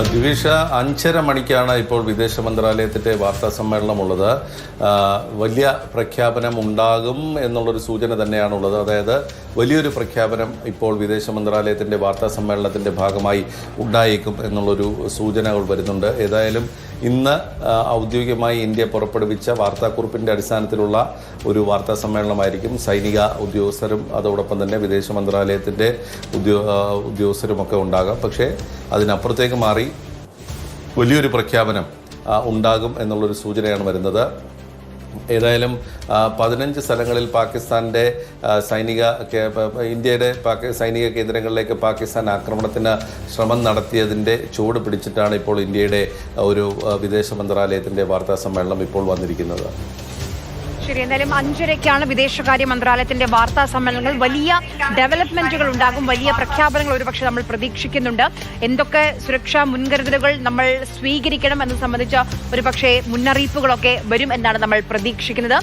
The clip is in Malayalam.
ദിവിഷ 5:30 മണിക്കാണ് ഇപ്പോൾ വിദേശ മന്ത്രാലയത്തിൻ്റെ വാർത്താ സമ്മേളനമുള്ളത്. വലിയ പ്രഖ്യാപനം ഉണ്ടാകും എന്നുള്ളൊരു സൂചന തന്നെയാണുള്ളത്. അതായത് വലിയൊരു പ്രഖ്യാപനം ഇപ്പോൾ വിദേശ മന്ത്രാലയത്തിൻ്റെ വാർത്താ സമ്മേളനത്തിൻ്റെ ഭാഗമായി ഉണ്ടായേക്കും എന്നുള്ളൊരു സൂചനകൾ വരുന്നുണ്ട്. ഏതായാലും ഇന്ന് ഔദ്യോഗികമായി ഇന്ത്യ പുറപ്പെടുവിച്ച വാർത്താക്കുറിപ്പിൻ്റെ അടിസ്ഥാനത്തിലുള്ള ഒരു വാർത്താ സമ്മേളനമായിരിക്കും. സൈനിക ഉദ്യോഗസ്ഥരും അതോടൊപ്പം തന്നെ വിദേശ മന്ത്രാലയത്തിൻ്റെ ഉദ്യോഗസ്ഥരുമൊക്കെ ഉണ്ടാകാം. പക്ഷേ അതിനപ്പുറത്തേക്ക് മാറി വലിയൊരു പ്രഖ്യാപനം ഉണ്ടാകും എന്നുള്ളൊരു സൂചനയാണ് വരുന്നത്. ഏതായാലും 15 സ്ഥലങ്ങളിൽ പാകിസ്ഥാൻ്റെ ഇന്ത്യയുടെ സൈനിക കേന്ദ്രങ്ങളിലേക്ക് പാകിസ്ഥാൻ ആക്രമണത്തിന് ശ്രമം നടത്തിയതിൻ്റെ ചുവട് പിടിച്ചിട്ടാണ് ഇപ്പോൾ ഇന്ത്യയുടെ ഒരു വിദേശ മന്ത്രാലയത്തിൻ്റെ വാർത്താ സമ്മേളനം ഇപ്പോൾ വന്നിരിക്കുന്നത്. ശരി, എന്തായാലും 5:30 വിദേശകാര്യ മന്ത്രാലയത്തിന്റെ വാർത്താ സമ്മേളനങ്ങൾ. വലിയ ഡെവലപ്മെന്റുകൾ ഉണ്ടാകും, വലിയ പ്രഖ്യാപനങ്ങൾ ഒരുപക്ഷെ നമ്മൾ പ്രതീക്ഷിക്കുന്നുണ്ട്. എന്തൊക്കെ സുരക്ഷാ മുൻകരുതലുകൾ നമ്മൾ സ്വീകരിക്കണം എന്നത് സംബന്ധിച്ച ഒരുപക്ഷെ മുന്നറിയിപ്പുകളൊക്കെ വരും എന്നാണ് നമ്മൾ പ്രതീക്ഷിക്കുന്നത്.